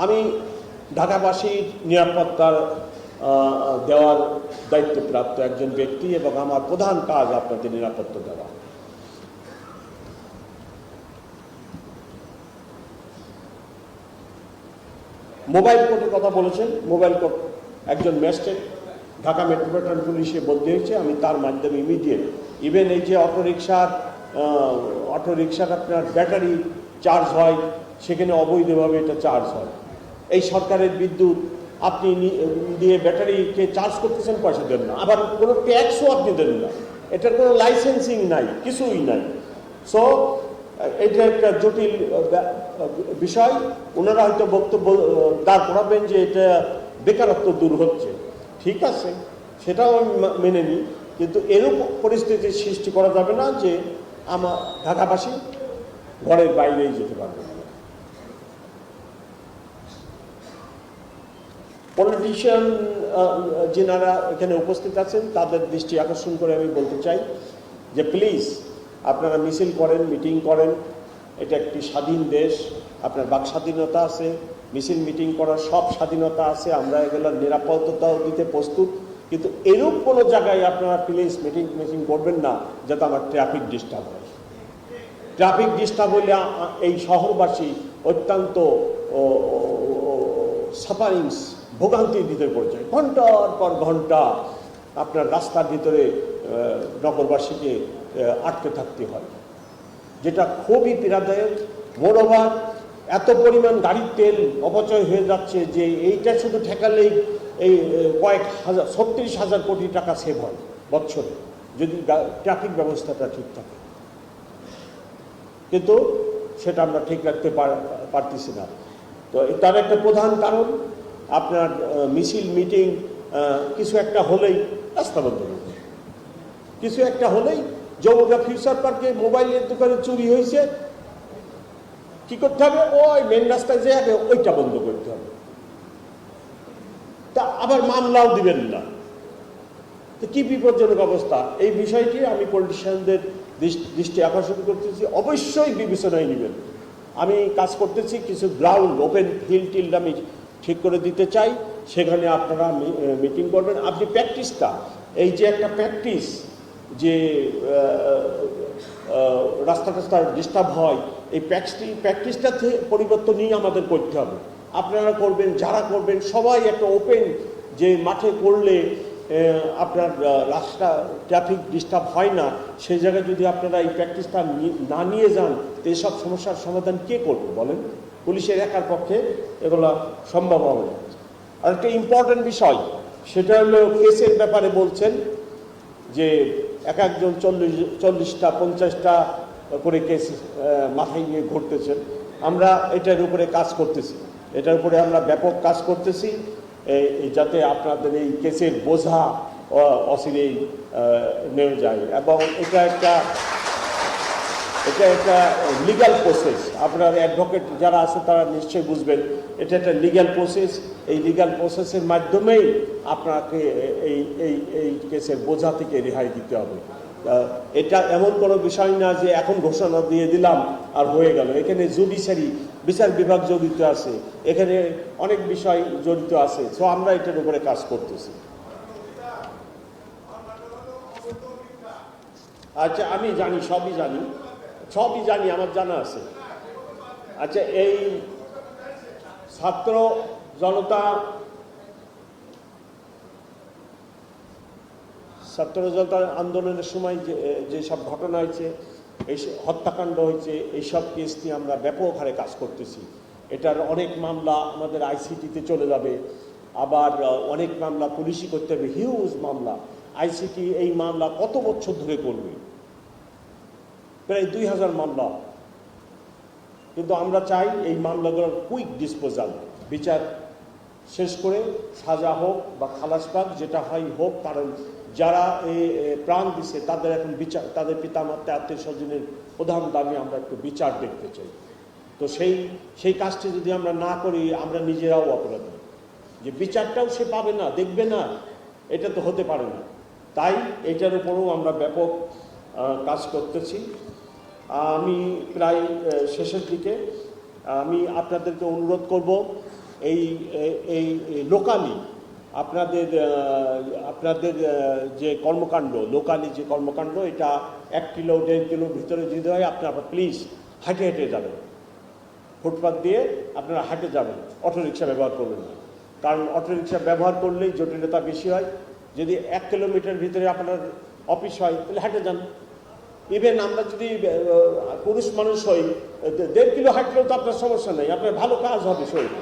আমি ঢাকাবাসীর নিরাপত্তার দেওয়ার দায়িত্বপ্রাপ্ত একজন ব্যক্তি এবং আমার প্রধান কাজ আপনাদের নিরাপত্তা দেওয়া। মোবাইল কোর্টের কথা বলেছেন। মোবাইল কোর্ট একজন ম্যাজিস্ট্রেট ঢাকা মেট্রোপলিটন পুলিশে বদলি হয়েছে, আমি তার মাধ্যমে ইমিডিয়েট ইভেন এই যে অটোরিকশার আপনার ব্যাটারি চার্জ হয়, সেখানে অবৈধভাবে এটা চার্জ হয়। এই সরকারের বিদ্যুৎ আপনি দিয়ে ব্যাটারিকে চার্জ করতেছেন, পয়সা দেন না, আবার কোনো ট্যাক্সও আপনি দেন না, এটার কোনো লাইসেন্সিং নাই, কিছুই নাই। সো এটা একটা জটিল বিষয়। ওনারা হয়তো বক্তব্য দাঁড় করাবেন যে এটা বেকারত্ব দূর হচ্ছে, ঠিক আছে, সেটাও আমি মেনে নিই, কিন্তু এরকম পরিস্থিতির সৃষ্টি করা যাবে না যে আমার ঢাকাবাসী ঘরের বাইরেই যেতে পারবে না। পলিটিশিয়ান যিনারা এখানে উপস্থিত আছেন তাদের দৃষ্টি আকর্ষণ করে আমি বলতে চাই যে প্লিজ আপনারা মিছিল করেন, মিটিং করেন, এটা একটি স্বাধীন দেশ, আপনার বাক স্বাধীনতা আছে, মিছিল মিটিং করার সব স্বাধীনতা আছে, আমরা এগুলোর নিরাপত্তাও দিতে প্রস্তুত, কিন্তু এরূপ কোনো জায়গায় আপনারা প্লিজ মিটিং করবেন না যাতে আমার ট্রাফিক ডিস্টার্ব হয়। ট্রাফিক ডিস্টার্ব হইলে এই শহরবাসী অত্যন্ত সাফারিংস, ভোগান্তির ভিতরে পড়েছে, ঘন্টার পর ঘন্টা আপনার রাস্তার ভিতরে নগরবাসীকে আটকে থাকতে হয়, যেটা খুবই পীড়াদায়ক। মোরওভার এত পরিমাণ গাড়ির তেল অপচয় হয়ে যাচ্ছে যে এইটা শুধু ঠেকালেই এই কয়েক হাজার 36,000 কোটি টাকা সেভ হয় বছরে, যদি ট্রাফিক ব্যবস্থাটা ঠিক থাকে, কিন্তু সেটা আমরা ঠিক রাখতে পারতেছি না। তো তার একটা প্রধান কারণ আপনার মিছিল মিটিং কিছু একটা হলেই রাস্তা বন্ধ করবে, কিছু একটা হলেই যমুনা ফিউচার পার্কে মোবাইলের দোকানে চুরি হয়েছে, কি করতে হবে, ওই মেন রাস্তায় যে আগে ওইটা বন্ধ করতে হবে, তা আবার মামলাও দিবেন না, তো কি বিপজ্জনক অবস্থা। এই বিষয়টি আমি পলিটিশিয়ানদের দৃষ্টি আকর্ষণ করতেছি, অবশ্যই বিবেচনায় নেবেন। আমি কাজ করতেছি, কিছু গ্রাউন্ড ওপেন ফিল্ড আমি ঠিক করে দিতে চাই, সেখানে আপনারা মিটিং করবেন। আপনি প্র্যাকটিসটা, এই যে একটা প্র্যাকটিস যে রাস্তা ডিস্টার্ব হয়, এই প্র্যাকটিসটাতে পরিবর্তনই আমাদের করতে হবে। আপনারা করবেন, যারা করবেন সবাই একটা ওপেন যে মাঠে করলে আপনার রাস্তা ট্রাফিক ডিস্টার্ব হয় না, সেই জায়গায় যদি আপনারা এই প্র্যাকটিসটা না নিয়ে যান, তো এসব সমস্যার সমাধান কে করবে বলেন? পুলিশের একার পক্ষে এগুলো সম্ভব হবে না। আর একটা ইম্পর্টেন্ট বিষয়, সেটা হলো কেসের ব্যাপারে বলছেন যে এক একজন 40টা 50টা করে কেস মাথায় নিয়ে ঘুরতেছেন। আমরা এটার উপরে কাজ করতেছি, এটার উপরে আমরা ব্যাপক কাজ করতেছি, যাতে আপনাদের এই কেসের বোঝা অচিরেই নেমে যায়। এবং এটা একটা লিগ্যাল প্রসেস, আপনার অ্যাডভোকেট যারা আছে তারা নিশ্চয়ই বুঝবেন, এটা একটা লিগ্যাল প্রসেস। এই লিগ্যাল প্রসেসের মাধ্যমেই আপনাকে এই কেসের বোঝা থেকে রেহাই দিতে হবে। এটা এমন কোনো বিষয় না যে এখন ঘোষণা দিয়ে দিলাম আর হয়ে গেল। এখানে জুডিশিয়ারি, বিচার বিভাগ জড়িত আছে, এখানে অনেক বিষয় জড়িত আছে। সো আমরা এটার উপরে কাজ করতেছি। আচ্ছা, আমি জানি, সবই জানি, আমার জানা আছে। আচ্ছা, এই ছাত্র জনতা আন্দোলনের সময় যেসব ঘটনা হয়েছে, এই হত্যাকাণ্ড হয়েছে, এইসব কেস নিয়ে আমরা ব্যাপক হারে কাজ করতেছি। এটার অনেক মামলা আমাদের আইসিটিতে চলে যাবে, আবার অনেক মামলা পুলিশই করতে হবে, হিউজ মামলা। আইসিটি এই মামলা কত বছর ধরে করবে, প্রায় 2000 মামলা। কিন্তু আমরা চাই এই মামলাগুলোর কুইক ডিসপোজাল, বিচার শেষ করে সাজা হোক বা খালাস পাক, যেটা হয় হোক। কারণ যারা প্রাণ দিছে তাদের এখন বিচার, তাদের পিতামাতা আত্মীয় স্বজনের প্রধান দাবি আমরা একটু বিচার দেখতে চাই। তো সেই কাজটি যদি আমরা না করি, আমরা নিজেরাও অপরাধী, যে বিচারটাও সে পাবে না, দেখবে না, এটা তো হতে পারে না। তাই এটার উপরেও আমরা ব্যাপক কাজ করতেছি। আমি প্রায় শেষের দিকে, আমি আপনাদেরকে অনুরোধ করব এই এই লোকালি আপনাদের আপনাদের যে কর্মকাণ্ড, লোকালি যে কর্মকাণ্ড, এটা 1 কিলো 1.5 কিলোর ভিতরে যদি হয় আপনারা প্লিজ হাঁটে হেঁটে যাবেন, ফুটপাথ দিয়ে আপনারা হাঁটে যাবেন, অটোরিকশা ব্যবহার করবেন না। কারণ অটোরিকশা ব্যবহার করলেই জটিলতা বেশি হয়। যদি 1 কিলোমিটার ভিতরে আপনার অফিস হয় তাহলে হাঁটে যান। ইভেন আমরা যদি পুরুষ মানুষ হই 1.5 কিলো হাঁটলেও তো আপনার সমস্যা নেই, আপনার ভালো কাজ হবে শরীরে।